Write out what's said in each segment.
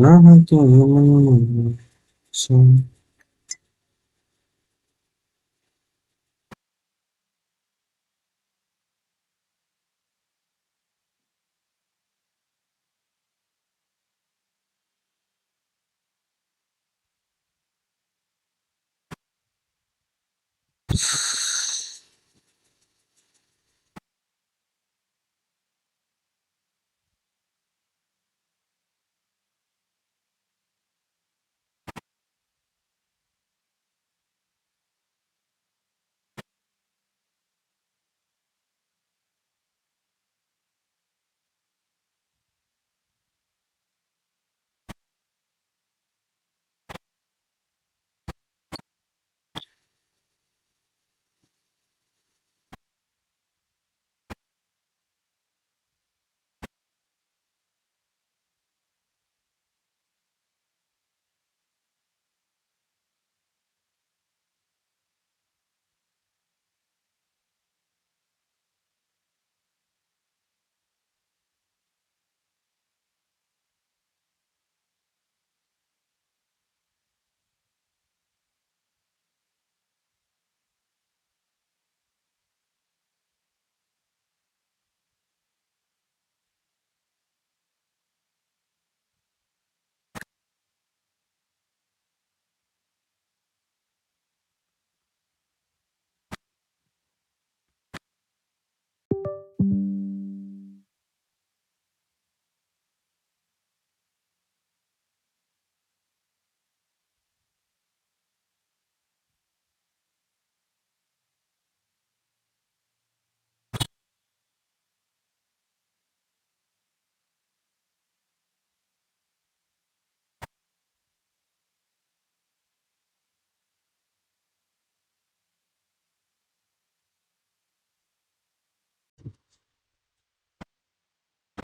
ना तो सुन।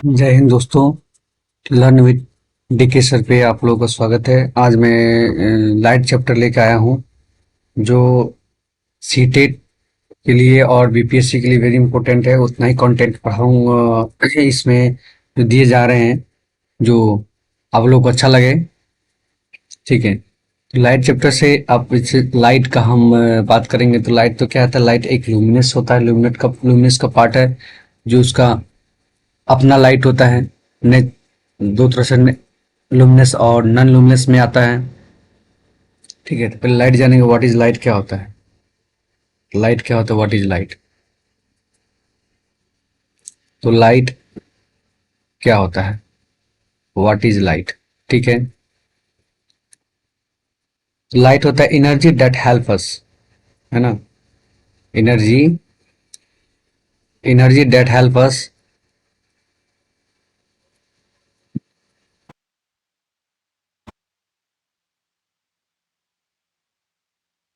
जय हिंद दोस्तों। लर्न विद डीके सर पे आप लोगों का स्वागत है। आज मैं लाइट चैप्टर लेकर आया हूँ जो सीटेट के लिए और बीपीएससी के लिए वेरी इंपॉर्टेंट है। उतना ही कंटेंट पढ़ाऊँगा इसमें जो दिए जा रहे हैं, जो आप लोगों को अच्छा लगे। ठीक है, तो लाइट चैप्टर से आप इससे लाइट का हम बात करेंगे। तो लाइट तो क्या होता है? लाइट एक लुमिनस होता है। लुमिनस का पार्ट है जो उसका अपना लाइट होता है। ने दो तरह से लुमिनस और नॉन लुमिनस में आता है। ठीक है, तो पहले लाइट जानेंगे। What is light? क्या होता है लाइट? क्या होता है? What is light? तो लाइट क्या होता है? What is light? ठीक है, लाइट होता है एनर्जी दैट हेल्प अस, है ना। Energy, energy that help us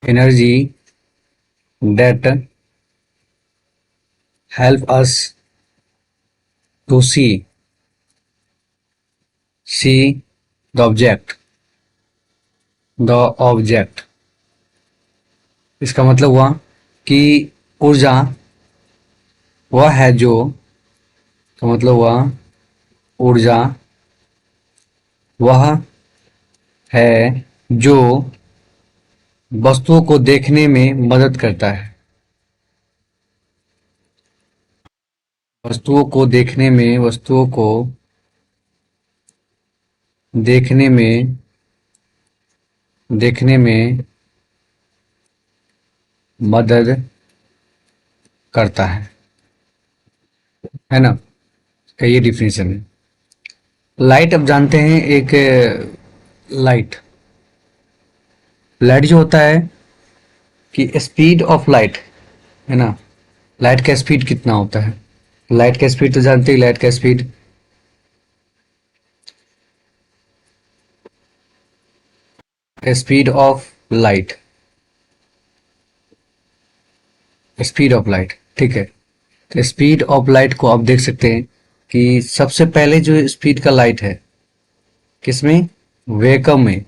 energy that help us to see the object the object. इसका मतलब हुआ कि ऊर्जा वह है जो, का मतलब हुआ ऊर्जा वह है जो वस्तुओं को देखने में मदद करता है। वस्तुओं को देखने में, वस्तुओं को देखने में, देखने में मदद करता है ना। का ये डिफिनेशन है। लाइट अब जानते हैं। एक लाइट लाइट जो होता है कि स्पीड ऑफ लाइट, है ना। लाइट का स्पीड कितना होता है? लाइट का स्पीड तो जानते ही। लाइट का speed, speed of light, speed of light. ठीक है, तो स्पीड ऑफ लाइट को आप देख सकते हैं कि सबसे पहले जो स्पीड का लाइट है किसमें? वेकम में।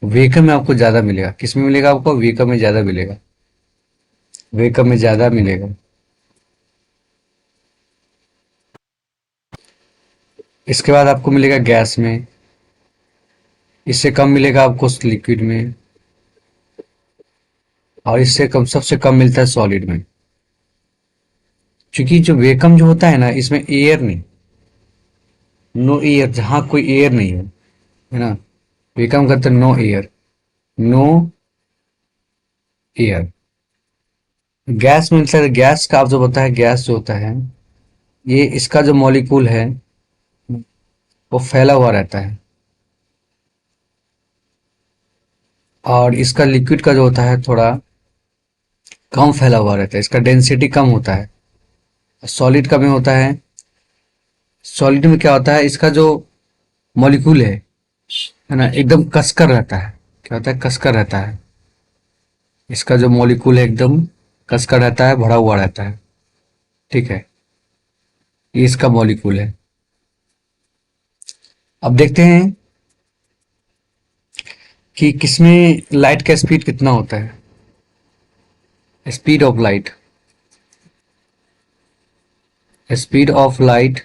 वेकम में आपको ज्यादा मिलेगा। किसमें मिलेगा आपको? वेकम में ज्यादा मिलेगा। वेकम में ज्यादा मिलेगा। इसके बाद आपको मिलेगा गैस में। इससे कम मिलेगा आपको लिक्विड में, और इससे कम, सबसे कम मिलता है सॉलिड में। क्योंकि जो वैक्यूम जो होता है ना, इसमें एयर नहीं, नो एयर, जहां कोई एयर नहीं है ना, वैक्यूम करते no air, no air. Gas में मिलता है, गैस का आप जो बताया, गैस जो होता है, ये इसका जो मॉलिक्यूल है वो फैला हुआ रहता है, और इसका लिक्विड का जो होता है थोड़ा कम फैला हुआ रहता है, इसका डेंसिटी कम होता है। सॉलिड का में होता है, सॉलिड में क्या होता है, इसका जो मॉलिक्यूल है ना, एकदम कसकर रहता है। क्या होता है, कसकर रहता है। इसका जो मॉलिक्यूल है एकदम कसकर रहता है, भरा हुआ रहता है। ठीक है, ये इसका मॉलिक्यूल है। अब देखते हैं कि किसमें लाइट का स्पीड कितना होता है। Speed of light, speed of light,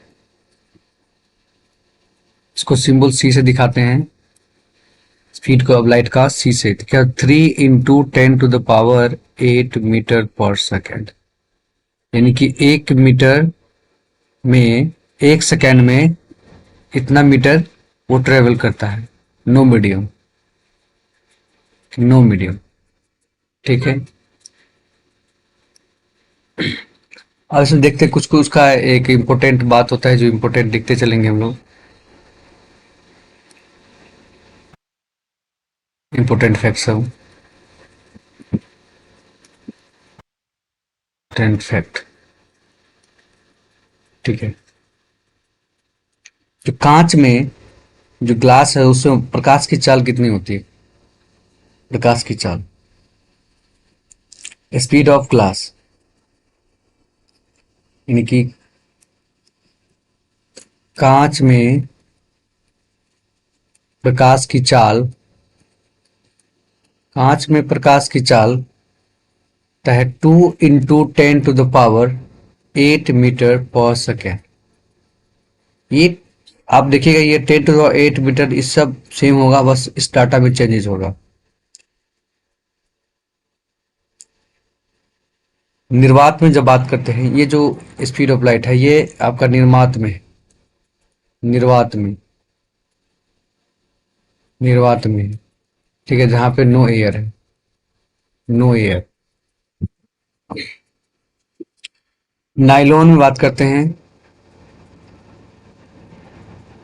इसको सिंबल सी से दिखाते हैं। स्पीड को ऑफ लाइट का सी से, तो क्या, 3 × 10⁸मीटर पर सेकेंड, यानी कि 1 मीटर में, 1 सेकेंड में इतना मीटर वो ट्रेवल करता है। No medium, no medium. ठीक है, अब इसमें देखते हैं कुछ कुछ का एक इम्पोर्टेंट बात होता है, जो इम्पोर्टेंट देखते चलेंगे हम लोग। इम्पोर्टेंट फैक्ट सब, इम्पोर्टेंट फैक्ट। ठीक है, जो कांच में, जो ग्लास है, उसमें प्रकाश की चाल कितनी होती है? प्रकाश की चाल, स्पीड ऑफ ग्लास, यानी कि कांच में प्रकाश की चाल, कांच में प्रकाश की चाल है 2 × 10⁸मीटर पर सेकेंड। ये आप देखिएगा, ये 10⁸मीटर, इस सब सेम होगा, बस इस डाटा में चेंजेस होगा। निर्वात में जब बात करते हैं, ये जो स्पीड ऑफ लाइट है, ये आपका निर्मात में है, निर्वात में, निर्वात में है। ठीक है, जहां पे नो एयर है, नो एयर। नाइलॉन में बात करते हैं,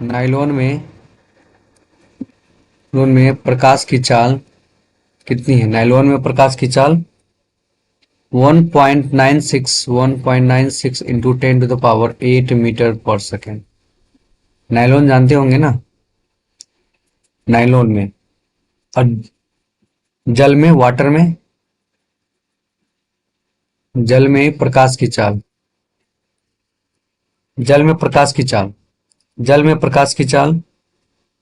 नाइलॉन में, नाइलॉन में प्रकाश की चाल कितनी है? नाइलॉन में प्रकाश की चाल 1.96 × 10⁸मीटर पर सेकेंड। नाइलॉन जानते होंगे ना, नाइलॉन में। और जल में, वाटर में, जल में प्रकाश की चाल, जल में प्रकाश की चाल, जल में प्रकाश की चाल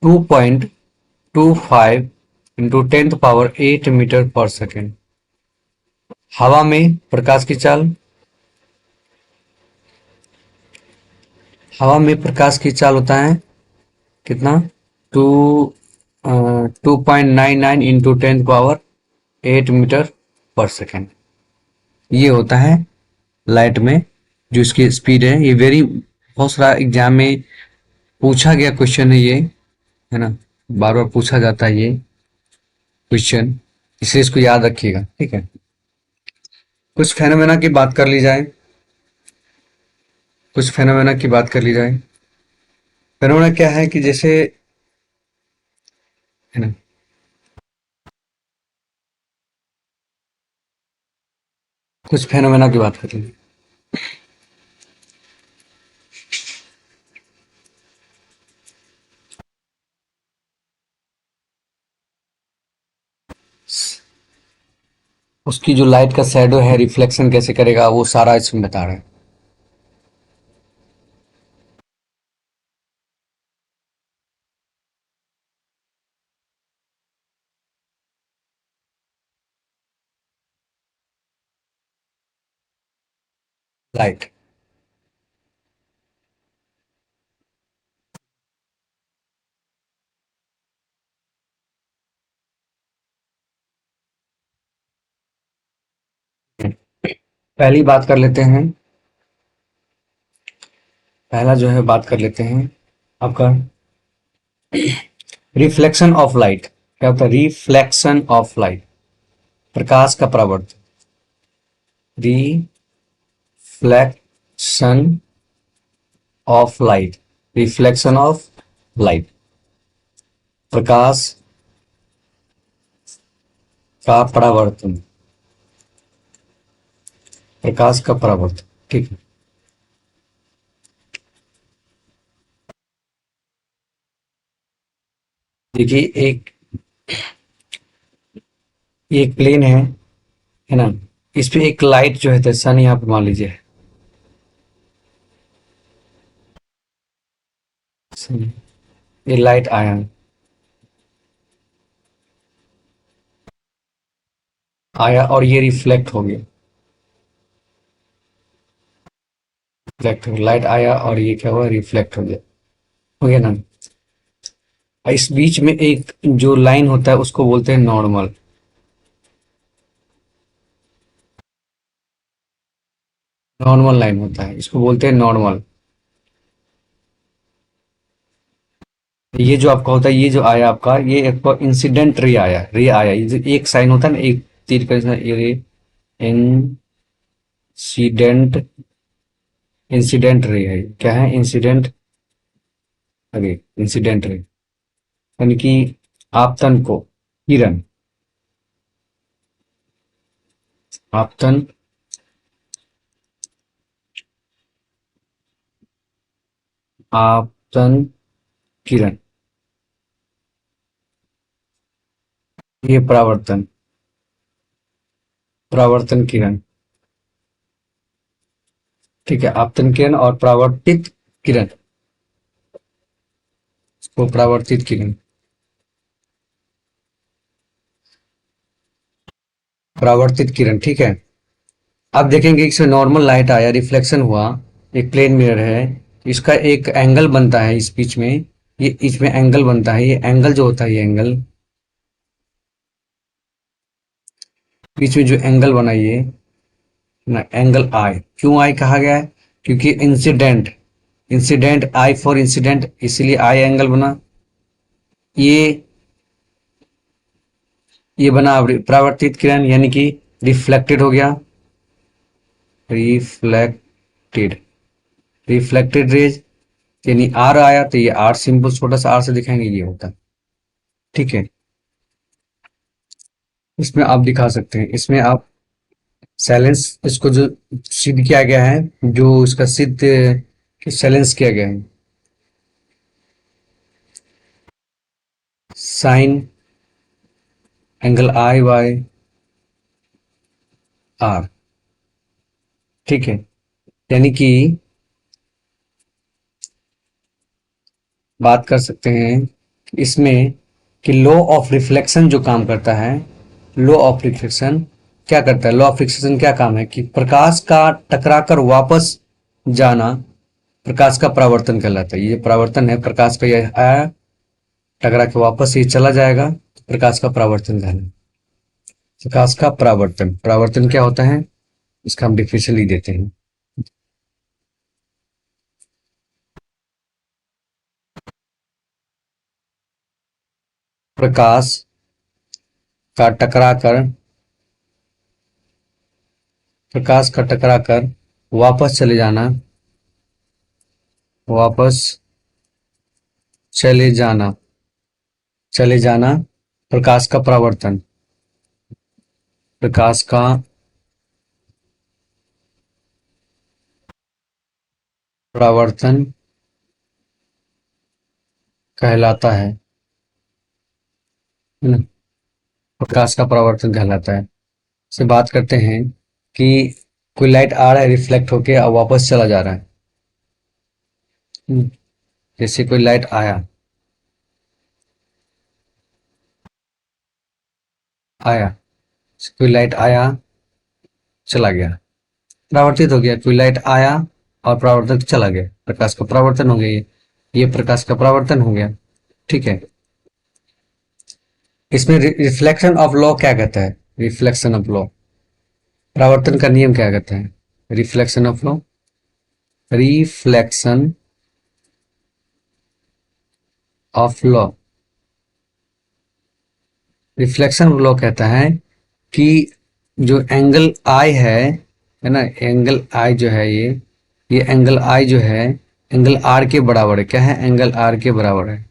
2.25 × 10⁸मीटर पर सेकेंड। हवा में प्रकाश की चाल, हवा में प्रकाश की चाल होता है कितना? टू 2.99 × 10⁸मीटर पर सेकेंड। ये होता है लाइट में जो इसकी स्पीड है। ये वेरी, बहुत सारा एग्जाम में पूछा गया क्वेश्चन है ये, है ना, बार बार पूछा जाता है ये क्वेश्चन, इसलिए इसको याद रखिएगा। ठीक है, कुछ फेनोमेना की बात कर ली जाए, कुछ फेनोमेना की बात कर ली जाए। फेनोमेना क्या है कि जैसे, है ना, कुछ फेनोमेना की बात कर ली। उसकी जो लाइट का शैडो है, रिफ्लेक्शन कैसे करेगा, वो सारा इसमें बता रहे हैं। लाइट, पहली बात कर लेते हैं। पहला जो है बात कर लेते हैं आपका रिफ्लेक्शन ऑफ लाइट। क्या होता है रिफ्लेक्शन ऑफ लाइट? प्रकाश का परावर्तन। Reflection of light. Reflection of light, प्रकाश का परावर्तन। प्रकाश का परावर्तन, ठीक है। देखिए एक एक प्लेन है ना। इस पे एक लाइट जो है सन यहाँ पे मान लीजिए sun, ये लाइट आया और ये रिफ्लेक्ट हो गया। रिफ्लेक्ट हो गया, लाइट आया और ये क्या हुआ रिफ्लेक्ट हो गया ना। इस बीच में एक जो लाइन होता है उसको बोलते हैं नॉर्मल। नॉर्मल लाइन होता है, इसको बोलते हैं नॉर्मल। ये जो आपका होता है, ये जो आया आपका, ये आपका इंसिडेंट रे आया। ये जो एक साइन होता है ना, एक तीर का जैसा, ये रे इंसिडेंट। इंसिडेंट रे है, क्या है इंसिडेंट रे। इंसिडेंट रे यानी कि आपतन को किरण। आपतन आपतन किरण, ये परावर्तन। परावर्तन किरण, ठीक है। आपतन किरण और परावर्तित किरण, वो परावर्तित किरण। परावर्तित किरण, ठीक है। अब देखेंगे इसमें नॉर्मल लाइट आया, रिफ्लेक्शन हुआ, एक प्लेन मिरर है, इसका एक एंगल बनता है इस बीच में। ये इसमें एंगल बनता है, ये एंगल जो होता है, ये एंगल बीच में जो एंगल बना, ये ना एंगल आई। क्यों आई कहा गया है? क्योंकि incident, incident I for incident, इसीलिए आई एंगल बना। ये ये बना परावर्तित किरण, यानी कि रिफ्लेक्टेड हो गया। रिफ्लेक्टेड, रिफ्लेक्टेड रेज, यानी आर आया तो ये आर सिंबल छोटा सा आर से दिखाएंगे, ये होता है, ठीक है। इसमें आप दिखा सकते हैं, इसमें आप सैलेंस, इसको जो सिद्ध किया गया है, जो इसका सिद्ध सैलेंस किया गया है, sine angle I by R, ठीक है। यानी कि बात कर सकते हैं इसमें कि लॉ ऑफ रिफ्लेक्शन जो काम करता है, लॉ ऑफ रिफ्लेक्शन क्या करता है? लॉ ऑफ रिफ्लेक्शन क्या काम है कि प्रकाश का टकराकर वापस जाना प्रकाश का परावर्तन कहलाता है। ये परावर्तन है, प्रकाश का ये आया, टकरा के वापस ये चला जाएगा, तो प्रकाश का परावर्तन कहलाता है। प्रकाश का परावर्तन, परावर्तन क्या होता है इसका हम डिफिनेशन लिख देते हैं। प्रकाश का टकराकर, प्रकाश का टकराकर वापस चले जाना, वापस चले जाना, चले जाना प्रकाश का परावर्तन। प्रकाश का परावर्तन कहलाता है ना? प्रकाश का परावर्तन कहलाता है। से बात करते हैं कि कोई लाइट आ रहा है, रिफ्लेक्ट होके और वापस चला जा रहा है। जैसे कोई लाइट आया, आया, कोई लाइट आया, चला गया, परावर्तित हो गया। कोई लाइट आया और परावर्तित चला गया, प्रकाश का परावर्तन हो गया। ये प्रकाश का परावर्तन हो गया, ठीक है। इसमें रिफ्लेक्शन ऑफ लॉ क्या कहता है? रिफ्लेक्शन ऑफ लॉ, परावर्तन का नियम क्या कहता है? Reflection of law, reflection of law, reflection law कहता है कि जो एंगल आई है ना, एंगल आई जो है ये एंगल आई जो है एंगल आर के बराबर है। क्या है? एंगल आर के बराबर है,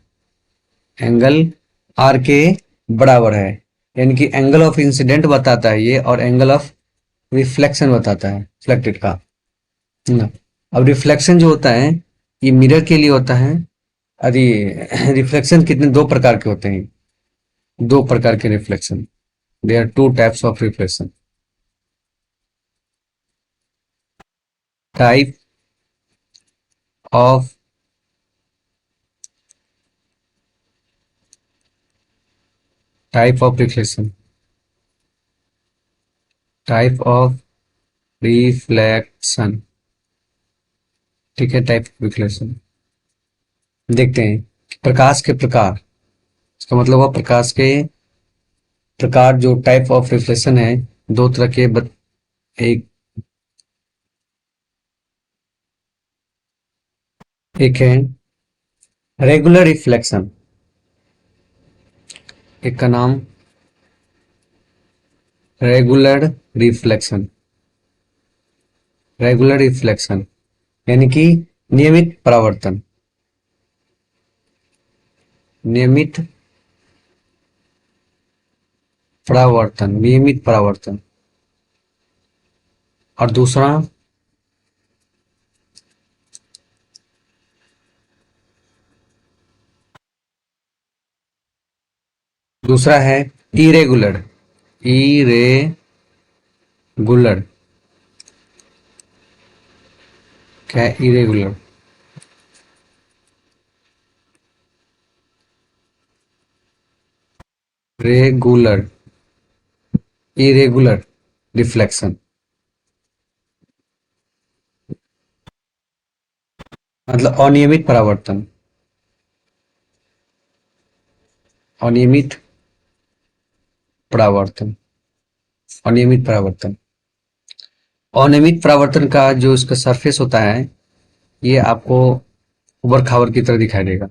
एंगल आर के बराबर है। यानी कि एंगल ऑफ इंसिडेंट बताता है ये, और एंगल ऑफ रिफ्लेक्शन बताता है रिफ्लेक्टेड का ना। अब रिफ्लेक्शन जो होता है ये मिरर के लिए होता है। अरे रिफ्लेक्शन कितने दो प्रकार के होते हैं, दो प्रकार के reflection. There are two types of reflection. Type of type of reflection, type of reflection, ठीक है। टाइप ऑफ रिफ्लेक्शन देखते हैं। प्रकाश के प्रकार, इसका मतलब हुआ प्रकाश के प्रकार। जो टाइप ऑफ रिफ्लेक्शन है दो तरह के एक एक है रेगुलर रिफ्लेक्शन, एक का नाम रेगुलर रिफ्लेक्शन। रेगुलर रिफ्लेक्शन यानी कि नियमित परावर्तन, नियमित परावर्तन, नियमित परावर्तन। और दूसरा, दूसरा है इरेगुलर, इरेगुलर। क्या है इरेगुलर? रेगुलर, इरेगुलर रिफ्लेक्शन मतलब अनियमित परावर्तन, अनियमित परावर्तन, अनियमित परावर्तन। अनियमित परावर्तन का जो इसका सरफेस होता है ये आपको उबड़ खाबड़ की तरह दिखाई देगा।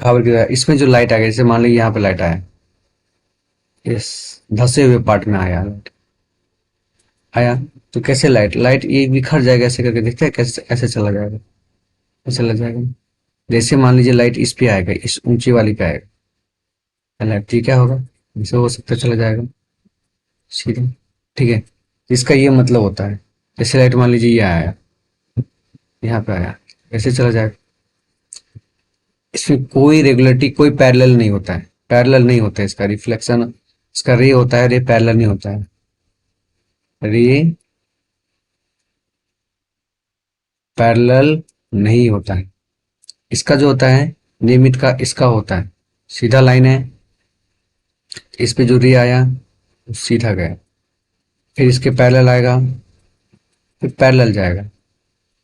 खाबड़ की तरह इसमें जो लाइट आ गया, जैसे मान लीजिए यहाँ पे लाइट आया, इस धसे हुए पार्ट में आया लाइट, आया तो कैसे लाइट लाइट ये बिखर जाएगा ऐसे करके, देखते हैं कैसे ऐसे चला जाएगा, ऐसे चला जाएगा। जैसे मान लीजिए लाइट इस पे आएगा, इस ऊंची वाली पे आएगा लाइट, ठीक क्या होगा? इसे हो सकता है चला जाएगा सीधा, ठीक है। इसका ये मतलब होता है, जैसे लाइट मान लीजिए ये आया, यहाँ पे आया, ऐसे चला जाएगा। इसमें कोई रेगुलरिटी, कोई पैरेलल नहीं होता है, पैरेलल नहीं होता है इसका रिफ्लेक्शन। इसका रे होता है, रे पैरेलल नहीं होता है, रे पैरेलल नहीं होता है। इसका जो होता है नियमित का, इसका होता है सीधा लाइन है, इस पे जो रे आया सीधा गया, फिर इसके पैरेलल आएगा, फिर पैरेलल जाएगा,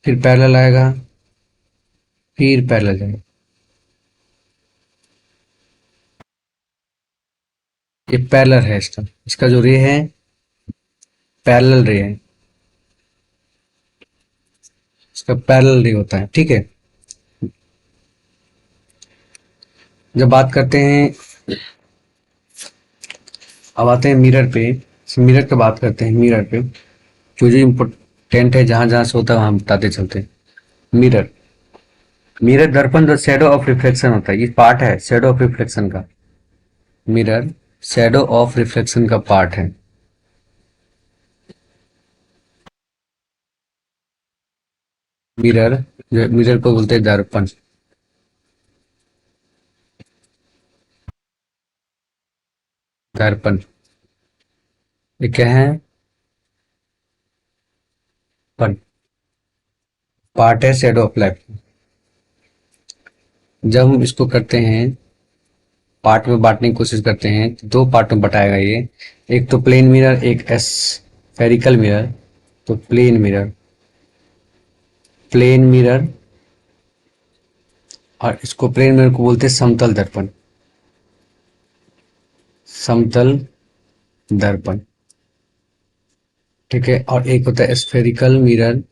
फिर पैरेलल आएगा, फिर पैरेलल जाएगा। ये पैरेलल है इसका, इसका जो रे है पैरेलल रे है, इसका पैरेलल रे होता है, ठीक है। जब बात करते हैं, अब आते हैं मिरर पे। मिरर की बात करते हैं, मिरर पे जो जो इम्पोर्टेंट है, जहां जहां से होता है वहां बताते चलते हैं। मिरर, मिरर दर्पण जो शेडो ऑफ रिफ्लेक्शन होता है, ये पार्ट है शेडो ऑफ रिफ्लेक्शन का। मिरर शेडो ऑफ रिफ्लेक्शन का पार्ट है। मिरर, जो मिरर को बोलते हैं दर्पण, दर्पण ये क्या है? पन पार्ट है शेडो ऑफ लाइफ। जब हम इसको करते हैं, पार्ट में बांटने की कोशिश करते हैं तो दो पार्ट में बटाएगा ये। एक तो प्लेन मिरर, एक स्फेरिकल मिरर। तो प्लेन मिरर, प्लेन मिरर, और इसको प्लेन मिरर को बोलते हैं समतल दर्पण। समतल दर्पण, ठीक है। और एक होता है स्फेरिकल मिरर,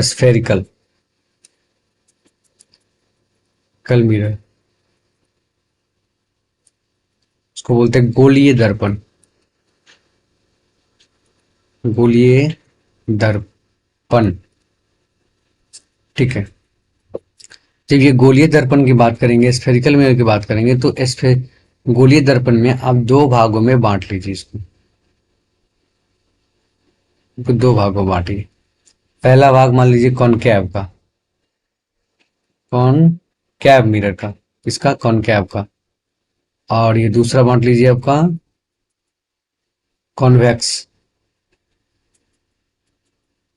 स्फेरिकल कल मिरर, उसको बोलते हैं गोलीय दर्पण, गोलीय दर्पण, ठीक है। जब ये गोलीय दर्पण की बात करेंगे, स्फेरिकल मिरर की बात करेंगे, तो स्फे गोलीय दर्पण में आप दो भागों में बांट लीजिए इसको दो भागों में बांटिए। पहला भाग मान लीजिए कॉनकैव का, कॉनकैव मिरर का, इसका कॉनकैव का। और ये दूसरा बांट लीजिए आपका कॉन्वेक्स,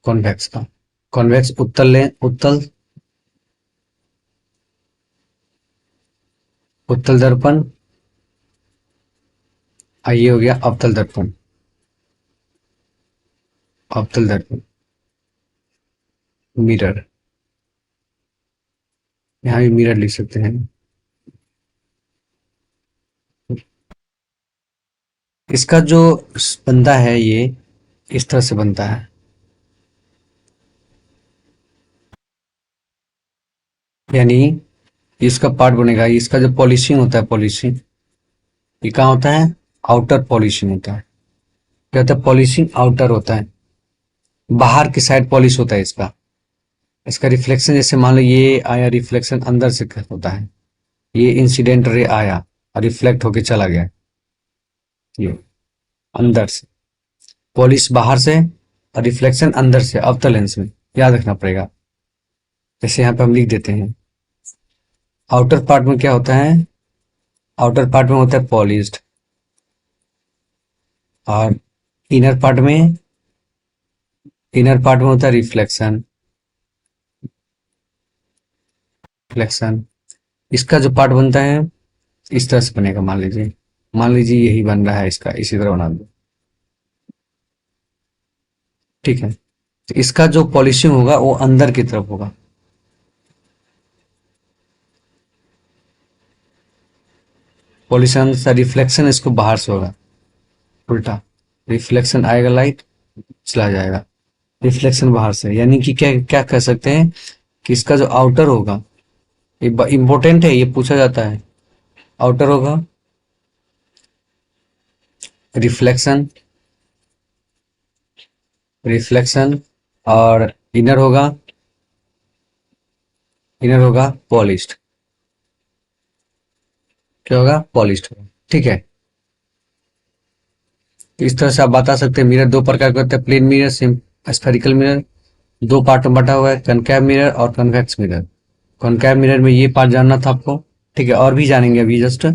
कॉन्वेक्स का। कॉन्वेक्स उत्तल लें, उत्तल, उत्तल दर्पण। ये हो गया अवतल दर्पण, अवतल दर्पण मिरर, यहाँ भी मिरर लिख सकते हैं। इसका जो बनता है ये इस तरह से बनता है, यानी इसका पार्ट बनेगा, इसका जो पॉलिशिंग होता है, पॉलिशिंग ये कहाँ होता है, आउटर पॉलिशिंग होता है। क्या होता है, पॉलिशिंग आउटर होता है, बाहर की साइड पॉलिश होता है इसका। इसका रिफ्लेक्शन, जैसे मान लो ये आया, रिफ्लेक्शन अंदर से होता है, ये इंसिडेंट रे आया और रिफ्लेक्ट होके चला गया, ये अंदर से पॉलिश, बाहर से, और रिफ्लेक्शन अंदर से अवतल लेंस में, याद रखना पड़ेगा। जैसे यहाँ पे हम लिख देते हैं, आउटर पार्ट में क्या होता है, आउटर पार्ट में होता है पॉलिश्ड, और इनर पार्ट में, इनर पार्ट में होता है रिफ्लेक्शन, रिफ्लेक्शन। इसका जो पार्ट बनता है इस तरह से बनेगा, मान लीजिए, मान लीजिए यही बन रहा है इसका, इसी तरह बना दो, ठीक है। तो इसका जो पॉलिशिंग होगा वो अंदर की तरफ होगा, पॉलिशन सा, रिफ्लेक्शन इसको बाहर से होगा, उल्टा रिफ्लेक्शन आएगा, लाइट चला जाएगा, रिफ्लेक्शन बाहर से। यानी कि क्या क्या कह सकते हैं कि इसका जो आउटर होगा, ये इंपॉर्टेंट है, ये पूछा जाता है। आउटर होगा रिफ्लेक्शन, रिफ्लेक्शन, और इनर होगा, इनर होगा पॉलिश्ड, क्या होगा, पॉलिश्ड होगा, ठीक है। तो इस तरह से आप बता सकते हैं मिरर दो प्रकार के होते हैं, प्लेन मिरर, स्फेरिकल मिरर। दो पार्ट में बटा हुआ है, कनकैव मिरर और कन्वेक्स मिरर। कॉनकैव मिरर में ये पार्ट जानना था आपको, ठीक है। और भी जानेंगे अभी, जस्ट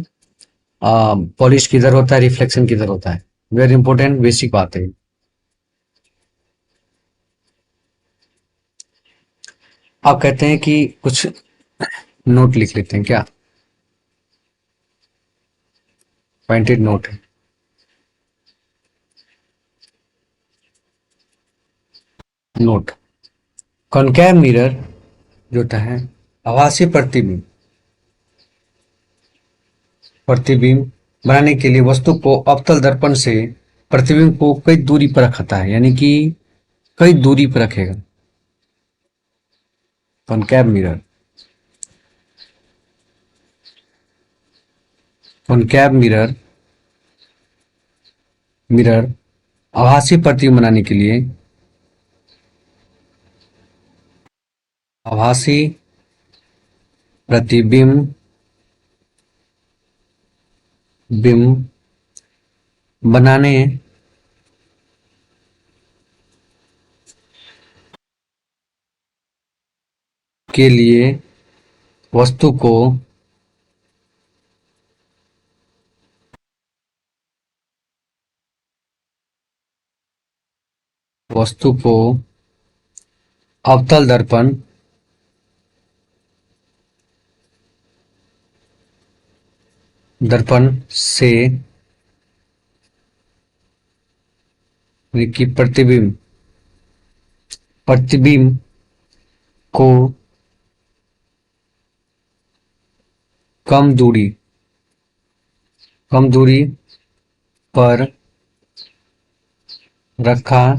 पॉलिश किधर होता है, रिफ्लेक्शन किधर होता है, वेरी इंपॉर्टेंट बेसिक बात है। आप कहते हैं कि कुछ नोट लिख लेते हैं क्या, पॉइंटेड नोट है। नोट, कॉनकैव मिरर जो होता है, आभासी प्रतिबिंब, प्रतिबिंब बनाने के लिए वस्तु को अवतल दर्पण से प्रतिबिंब को कई दूरी पर रखता है, यानी कि कई दूरी पर रखेगा कॉनकैव मिरर। कॉनकैव मिरर, मिरर आभासी प्रतिबिंब बनाने के लिए, आभासी प्रतिबिंब, बिंब बनाने के लिए वस्तु को वस्तु को अवतल दर्पण, दर्पण से, कि प्रतिबिंब, प्रतिबिंब को कम दूरी कम दूरी पर रखा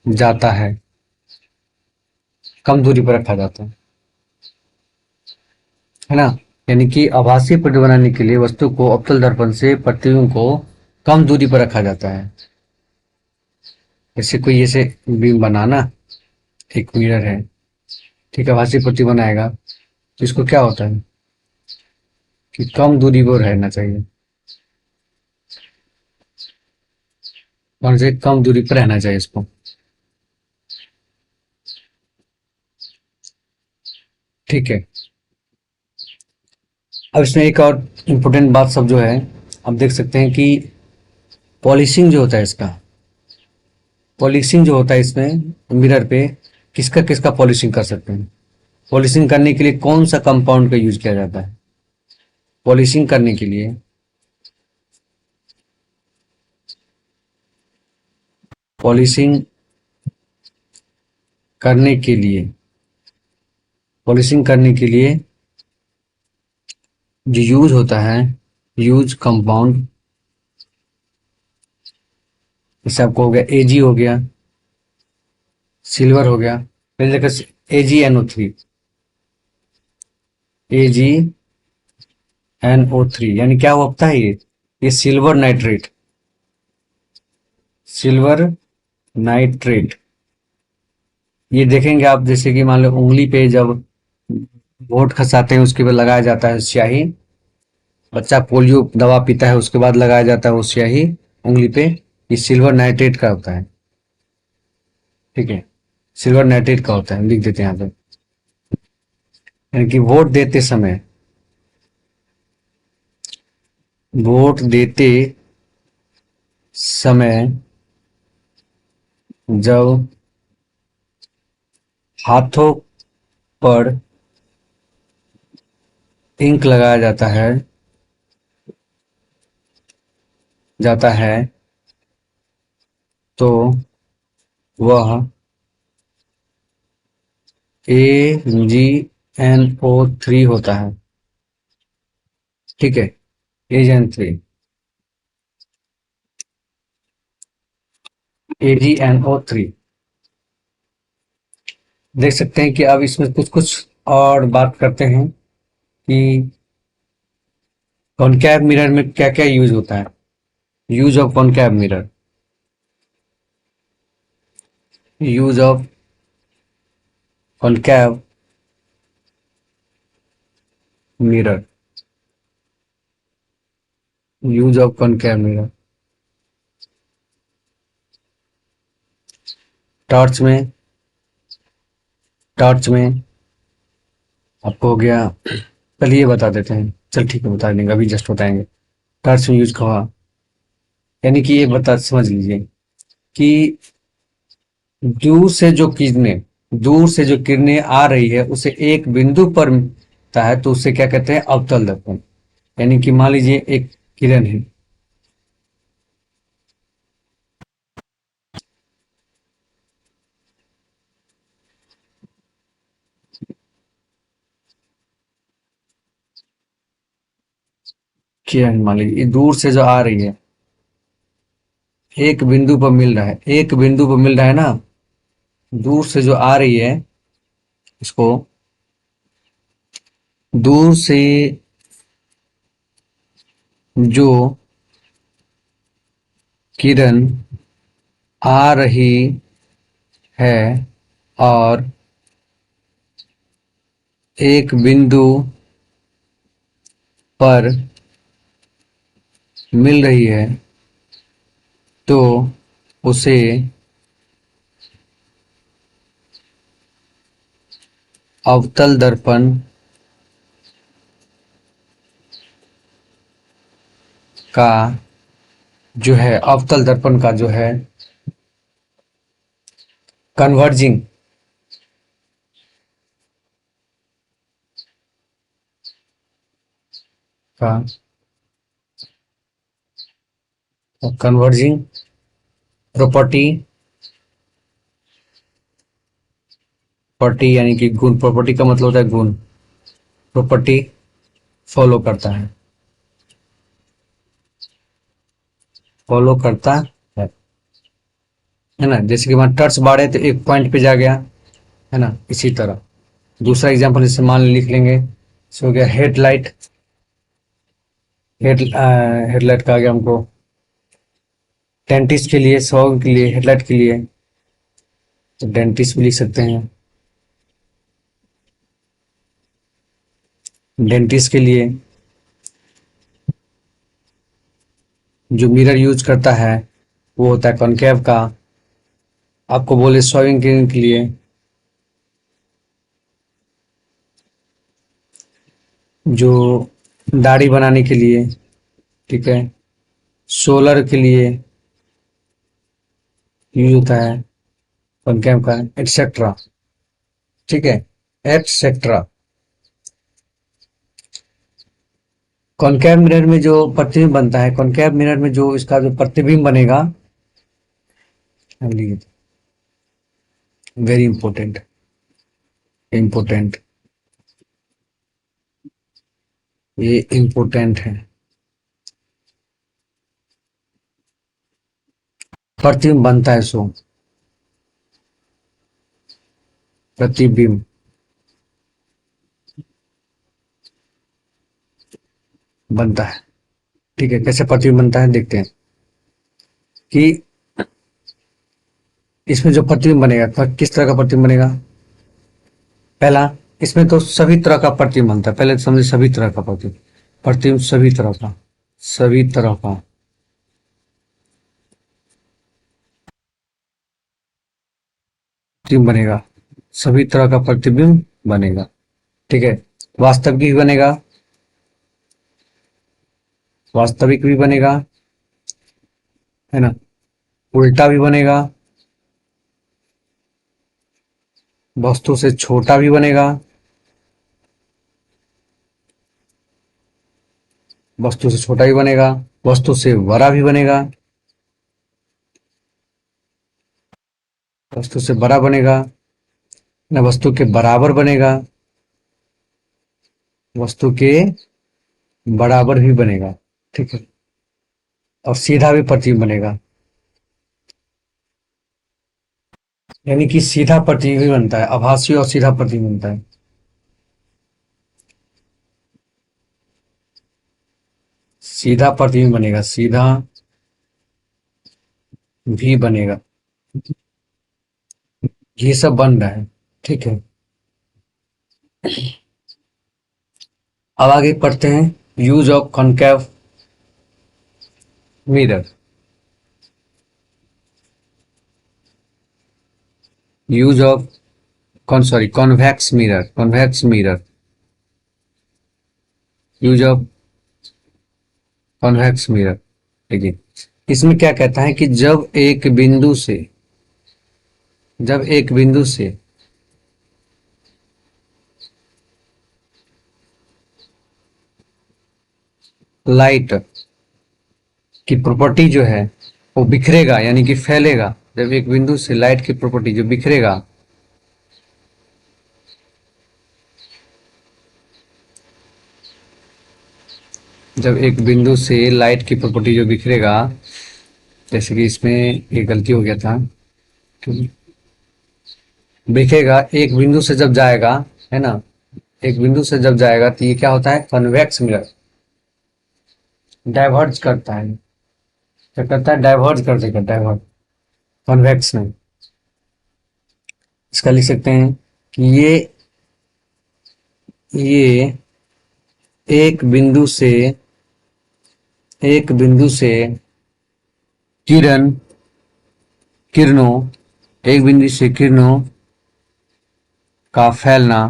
जाता है। कम दूरी पर रखा जाता है ना। यानी कि आभासी प्रतिबिंब बनाने के लिए वस्तु को अवतल दर्पण से प्रतिबिंब को कम दूरी पर रखा जाता है। जैसे कोई ऐसे बीम बनाना, एक मिरर है, ठीक है, आभासी प्रतिबिंब बनाएगा तो इसको क्या होता है कि कम दूरी पर रहना चाहिए, और से कम दूरी पर रहना चाहिए इसको। ठीक है। अब इसमें एक और इम्पोर्टेंट बात सब जो है, आप देख सकते हैं कि पॉलिशिंग जो होता है इसका, पॉलिशिंग जो होता है इसमें मिरर पे, किसका किसका पॉलिशिंग कर सकते हैं। पॉलिशिंग करने के लिए कौन सा कंपाउंड का यूज किया जाता है। पॉलिशिंग करने के लिए, पॉलिशिंग करने के लिए पॉलिशिंग करने के लिए जो यूज होता है, यूज कंपाउंड, जैसे आपको हो गया एजी, हो गया सिल्वर, हो गया पहले देखो AgNO3, AgNO3 यानी क्या होता है ये सिल्वर नाइट्रेट, सिल्वर नाइट्रेट। ये देखेंगे आप, जैसे कि मान लो उंगली पे जब वोट खसाते हैं उसके बाद लगाया जाता है स्याही, बच्चा पोलियो दवा पीता है उसके बाद लगाया जाता है वो स्याही उंगली पे, ये सिल्वर नाइट्रेट का होता है। ठीक है, सिल्वर नाइट्रेट का होता है, लिख देते हैं यहाँ पे। यानी कि वोट देते समय जब हाथों पर इंक लगाया जाता है तो वह AgNO3 होता है। ठीक है, AgNO3 देख सकते हैं कि अब इसमें कुछ कुछ और बात करते हैं कि कॉनकैव मिरर में क्या क्या यूज होता है। Use of concave mirror, use of concave mirror, use of concave mirror. Torch में टॉर्च में आपको हो गया, चलिए ये बता देते हैं, चल ठीक है बता देंगे, अभी जस्ट बताएंगे। टॉर्च में यूज का हुआ, यानी कि ये बता समझ लीजिए कि दूर से जो किरणें आ रही है उसे एक बिंदु पर मिलता है तो उसे क्या कहते हैं, अवतल दर्पण। यानी कि मान लीजिए एक किरण है, किरण मान लीजिए दूर से जो आ रही है, एक बिंदु पर मिल रहा है, एक बिंदु पर मिल रहा है ना, दूर से जो आ रही है इसको, दूर से जो किरण आ रही है और एक बिंदु पर मिल रही है तो उसे अवतल दर्पण का जो है, अवतल दर्पण का जो है कन्वर्जिंग का कन्वर्जिंग प्रॉपर्टी, प्रॉपर्टी यानी कि गुण, प्रॉपर्टी का मतलब होता है गुण, प्रॉपर्टी फॉलो करता है है ना। जैसे कि वहां टच बार है तो एक पॉइंट पे जा गया, है ना, इसी तरह। दूसरा एग्जांपल जैसे मान लिख लेंगे, जैसे हो गया हेडलाइट। हेडलाइट का आ गया हमको, डेंटिस्ट के लिए, सॉन्ग के लिए, हेडलाइट के लिए तो डेंटिस्ट भी लिख सकते हैं। डेंटिस्ट के लिए जो मिरर यूज करता है वो होता है कॉनकेव का। आपको बोले सॉइंग के लिए, जो दाढ़ी बनाने के लिए, ठीक है, सोलर के लिए यूज होता है कॉनकेव का, एटसेट्रा। ठीक है, एटसेट्रा। कॉनकेव मिरर में जो प्रतिबिंब बनता है, कॉनकेव मिरर में जो इसका जो प्रतिबिंब बनेगा, वेरी इंपॉर्टेंट, इम्पोर्टेंट, ये इम्पोर्टेंट है। प्रतिबिंब बनता है सो प्रतिबिंब बनता है। ठीक है, कैसे प्रतिबिंब बनता है देखते हैं कि इसमें जो प्रतिबिंब बनेगा किस तरह का प्रतिबिंब बनेगा। पहला, इसमें तो सभी तरह का प्रतिबिंब बनता है। पहले तो समझे सभी तरह का प्रतिबिंब, प्रतिबिंब सभी तरह का, सभी तरह का प्रतिबिंब बनेगा, सभी तरह का प्रतिबिंब बनेगा। ठीक है, वास्तविक भी बनेगा, वास्तविक भी बनेगा, है ना, उल्टा भी बनेगा, वस्तु से छोटा भी बनेगा, वस्तु से छोटा भी बनेगा, वस्तु से बड़ा भी बनेगा, वस्तु से बड़ा बनेगा, ना वस्तु के बराबर बनेगा, वस्तु के बराबर भी बनेगा। ठीक है, और सीधा भी प्रतिबिंब बनेगा, यानी कि सीधा प्रतिबिंब बनता है, आभासी और सीधा प्रतिबिंब बनता है। सीधा प्रतिबिंब बनेगा, सीधा भी बनेगा। ये सब बन रहा है। ठीक है, अब आगे पढ़ते हैं use of concave mirror. Use of convex mirror, convex mirror, use of convex mirror. देखिए, इसमें क्या कहता है कि जब एक बिंदु से लाइट की प्रॉपर्टी जो है वो बिखरेगा, यानी कि फैलेगा। जब एक बिंदु से लाइट की प्रॉपर्टी जो बिखरेगा, जब एक बिंदु से लाइट की प्रॉपर्टी जो बिखरेगा, जैसे कि इसमें एक गलती हो गया था, बिखरेगा एक बिंदु से जब जाएगा, है ना, एक बिंदु से जब जाएगा तो ये क्या होता है, कन्वेक्स मिरर डाइवर्ज करता है। क्या करता है, डाइवर्ज कर देगा, डाइवर्ज, कन्वेक्स में। इसका लिख सकते हैं कि ये एक बिंदु से एक बिंदु से किरण किरणों एक बिंदु से किरणों का फैलना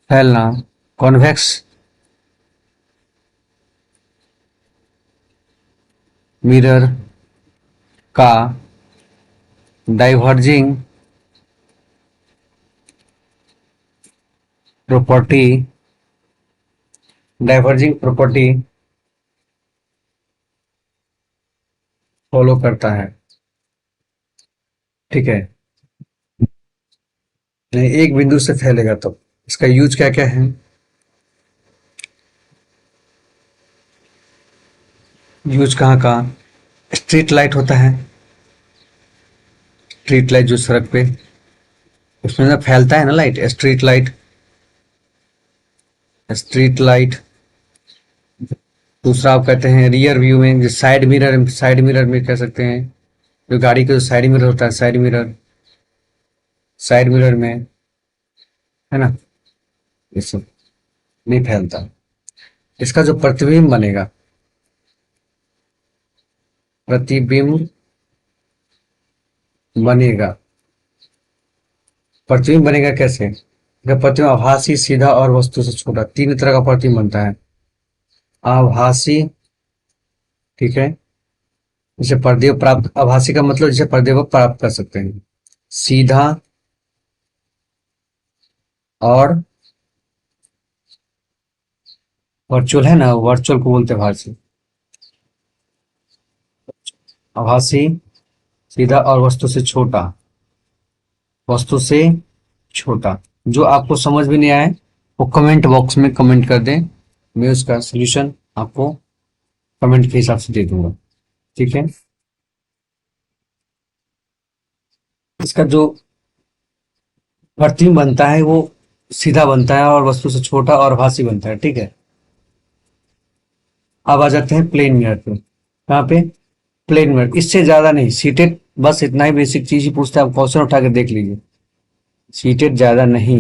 फैलना कॉन्वेक्स मिरर का diverging property diverging property follow करता है। ठीक है, नहीं, एक बिंदु से फैलेगा तो इसका यूज क्या क्या है। यूज कहाँ कहाँ? स्ट्रीट लाइट होता है, स्ट्रीट लाइट जो सड़क पे, उसमें ना फैलता है ना light, street light, street light. दूसरा आप कहते हैं रियर व्यू में, जो साइड मिरर में कह सकते हैं, जो गाड़ी का जो साइड मिरर होता है, साइड मिरर में, है ना, ये सब नहीं फैलता। इसका जो प्रतिबिंब बनेगा, प्रतिबिंब बनेगा, प्रतिबिंब बनेगा कैसे? इसका प्रतिबिंब आभासी, सीधा और वस्तु से छोटा, तीन तरह का प्रतिबिंब बनता है। आभासी, ठीक है, जिसे पर्दे पर प्राप्त, आभासी का मतलब जिसे पर्दे पर प्राप्त कर सकते हैं। सीधा और वर्चुअल, है ना, वर्चुअल को बोलते हैं आभासी। आभासी, सीधा और वस्तु से छोटा, वस्तु से छोटा। जो आपको समझ में नहीं आए वो कमेंट बॉक्स में कमेंट कर दें, मैं उसका सलूशन आपको कमेंट के हिसाब से दे दूंगा, ठीक है। इसका जो प्रतिबिंब बनता है वो सीधा बनता है और वस्तु से छोटा और आभासी बनता है, ठीक है। अब आ जाते हैं प्लेन मिरर पे। कहाँ पे? Plane mirror. इससे ज्यादा नहीं, सीटेड बस इतना ही बेसिक चीज ही पूछता है, आप क्वेश्चन उठा के देख लीजिए। सीटेड ज्यादा नहीं,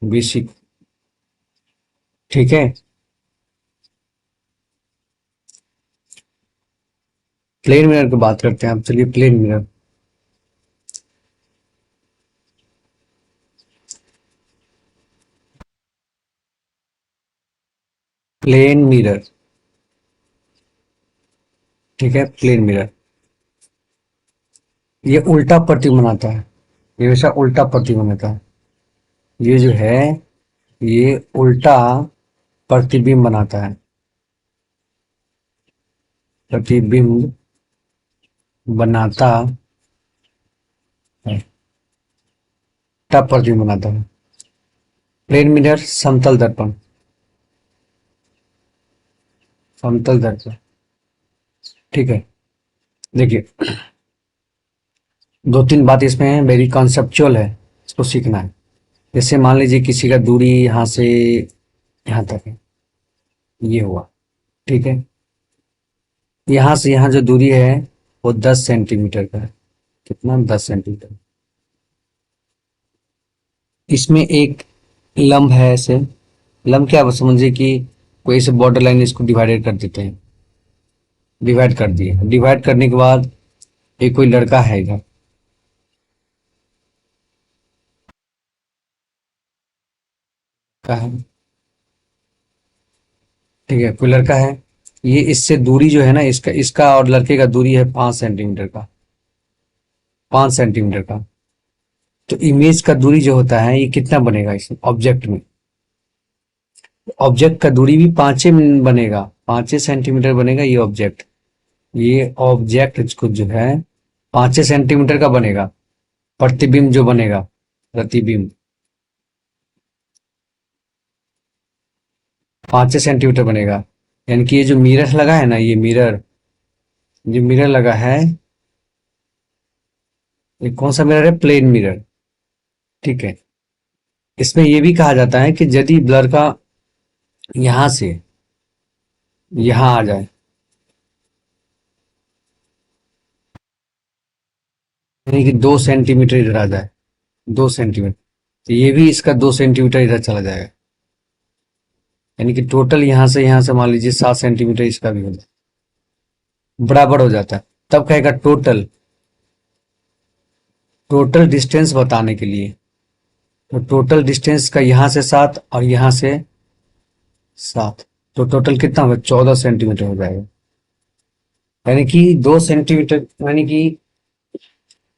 बेसिक, ठीक है। प्लेन मिरर की बात करते हैं अब, चलिए प्लेन मिरर। प्लेन मिरर, ठीक है, प्लेन मिरर। ये उल्टा प्रतिबिंब बनाता है, ये हमेशा उल्टा प्रतिबिंब बनाता है। ये जो है, ये उल्टा प्रतिबिंब बनाता है, प्रतिबिंब बनाता है, उल्टा प्रतिबिंब बनाता है। प्लेन मिरर, समतल दर्पण, समतल दर्पण, ठीक है। देखिए, दो तीन बात इसमें है, वेरी कॉन्सेप्चुअल है, इसको सीखना है। जैसे मान लीजिए किसी का दूरी यहाँ से यहाँ तक है, ये हुआ, ठीक है। यहाँ से यहाँ जो दूरी है वो 10 सेंटीमीटर का है। कितना? 10 सेंटीमीटर। इसमें एक लंब है ऐसे, लंब क्या, बस समझिए कि कोई ऐसे बॉर्डर लाइन, इसको डिवाइडेड कर देते हैं, डिवाइड कर दिए, डिवाइड करने के बाद एक कोई लड़का है इधर, का है, ठीक है, कोई लड़का है। ये इससे दूरी जो है ना, इसका इसका और लड़के का दूरी है 5 सेंटीमीटर का, 5 सेंटीमीटर का। तो इमेज का दूरी जो होता है ये कितना बनेगा इसमें ऑब्जेक्ट में? ऑब्जेक्ट का दूरी भी 5 बनेगा, 5 सेंटीमीटर बनेगा ये ऑब्जेक्ट। ये ऑब्जेक्ट इसको जो है 5 सेंटीमीटर का बनेगा। प्रतिबिंब जो बनेगा, प्रतिबिंब 5 सेंटीमीटर बनेगा। यानी कि ये जो मिरर लगा है ना, ये मिरर, जो मिरर लगा है, ये कौन सा मिरर है? प्लेन मिरर, ठीक है। इसमें ये भी कहा जाता है कि यदि ब्लर का यहां से यहां आ जाए, यानी कि 2 सेंटीमीटर इधर आ जाए, 2 सेंटीमीटर, तो ये भी इसका 2 सेंटीमीटर इधर चला जाएगा। यानी कि टोटल यहां से मान लीजिए 7 सेंटीमीटर इसका भी हो जाए, बराबर हो जाता है। तब कहेगा टोटल, टोटल डिस्टेंस बताने के लिए, तो टोटल डिस्टेंस का यहाँ से 7 और यहाँ से 7, तो टोटल कितना होगा? 14 सेंटीमीटर हो जाएगा। यानी कि 2 सेंटीमीटर, यानी कि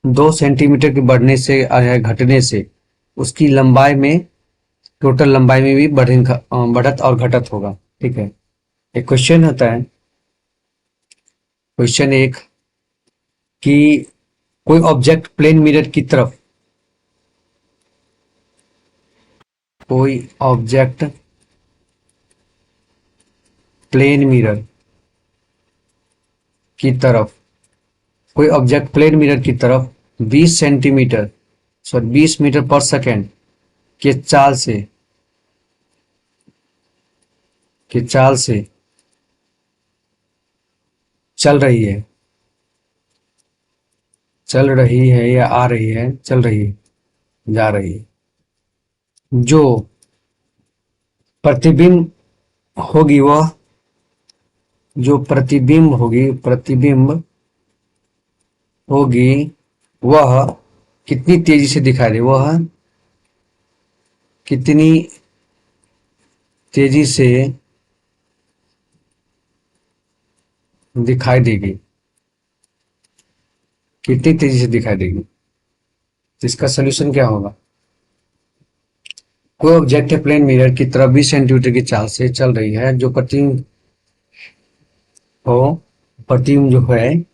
2 सेंटीमीटर के बढ़ने से घटने से उसकी लंबाई में, टोटल लंबाई में भी बढ़त और घटत होगा, ठीक है। एक क्वेश्चन होता है, क्वेश्चन एक, कि कोई ऑब्जेक्ट प्लेन मिरर की तरफ, कोई ऑब्जेक्ट प्लेन मिरर की तरफ, कोई ऑब्जेक्ट प्लेन मिरर की तरफ 20 सेंटीमीटर, सॉरी 20 मीटर पर सेकेंड के चाल से चल रही है, चल रही है या आ रही है, चल रही है, जा रही है, जो प्रतिबिंब होगी वह, जो प्रतिबिंब होगी वह कितनी तेजी से दिखाई दे, वह कितनी तेजी से दिखाई देगी, कितनी तेजी से दिखाई देगी। तो इसका सोल्यूशन क्या होगा? कोई ऑब्जेक्ट है प्लेन मिरर की तरफ 20 सेंटीमीटर की चाल से चल रही है, जो प्रतिबिंब हो, प्रतिबिंब जो है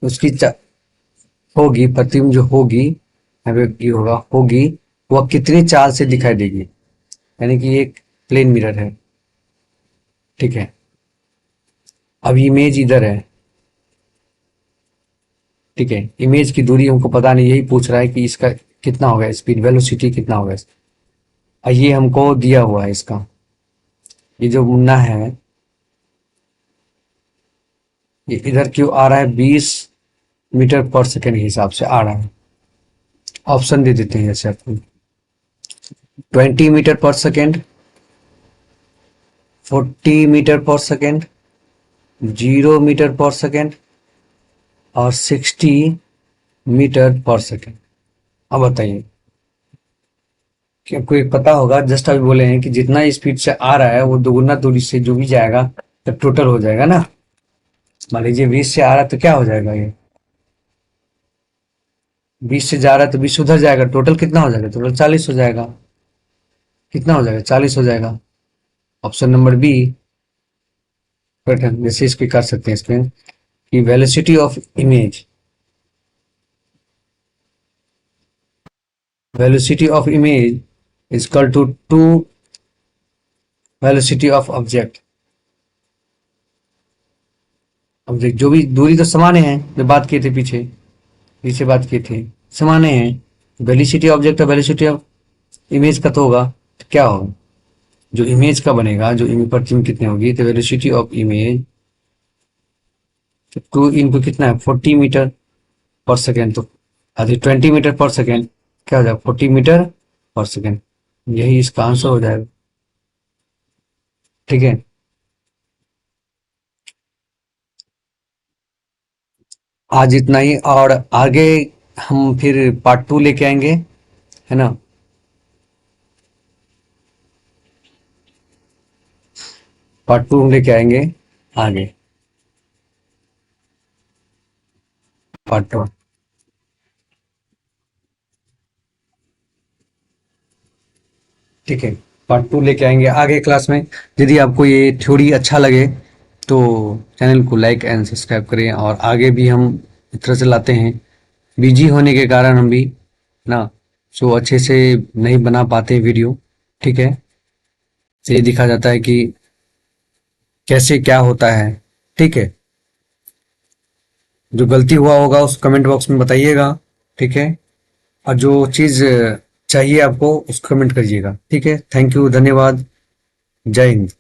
उसकी होगी, प्रतिबिंब जो होगी होगा, होगी, वह कितनी चाल से दिखाई देगी। यानी कि एक प्लेन मिरर है, ठीक है, अब इमेज इधर है, ठीक है, इमेज की दूरी हमको पता नहीं, यही पूछ रहा है कि इसका कितना होगा, स्पीड वेलोसिटी कितना होगा। ये हमको दिया हुआ है इसका, ये जो मुन्ना है ये इधर क्यों आ रहा है, 20 मीटर पर सेकेंड के हिसाब से आ रहा है। ऑप्शन दे देते हैं जैसे आपको, 20 मीटर पर सेकेंड, 40 मीटर पर सेकेंड, 0 मीटर पर सेकेंड और 60 मीटर पर सेकेंड। अब बताइए कि आपको एक पता होगा, जस्ट अभी बोले हैं कि जितना स्पीड से आ रहा है वो दोगुना दूरी से जो भी जाएगा तो टोटल हो जाएगा ना। मान लीजिए 20 से आ रहा है तो क्या हो जाएगा, ये 20 से जा रहा है तो 20 उधर जाएगा, टोटल कितना हो जाएगा, टोटल 40 हो जाएगा। कितना हो जाएगा, 40 हो जाएगा। ऑप्शन नंबर बी करेक्ट है। जैसे इस पे कर सकते हैं इसमें कि velocity of image, velocity of image is equal to velocity of object. Object जो भी दूरी तो समान है, जो बात किए थे पीछे पीछे बात किए थे, समान है। वेलोसिटी ऑब्जेक्ट और वेलोसिटी ऑफ इमेज का तो होगा, तो क्या होगा, जो इमेज का बनेगा, जो इमेज प्रतिबिंब कितनी होगी, तो velocity of image two into कितना है 40 मीटर पर सेकेंड, तो आधे 20 मीटर पर सेकेंड क्या हो जाएगा 40 मीटर पर सेकेंड, यही इसका आंसर हो जाएगा। ठीक है, आज इतना ही, और आगे हम फिर पार्ट 2 लेके आएंगे, है ना। पार्ट 2 हम लेके आएंगे आगे, पार्ट 2। ठीक है, पार्ट 2 लेके आएंगे आगे क्लास में। यदि आपको ये थ्योरी अच्छा लगे तो चैनल को लाइक एंड सब्सक्राइब करें, और आगे भी हम इस तरह से लाते हैं। बिजी होने के कारण हम भी ना सो अच्छे से नहीं बना पाते वीडियो, ठीक है। तो ये दिखा जाता है कि कैसे क्या होता है, ठीक है। जो गलती हुआ होगा उस कमेंट बॉक्स में बताइएगा, ठीक है। और जो चीज़ चाहिए आपको उस कमेंट करिएगा, ठीक है। थैंक यू, धन्यवाद, जय हिंद।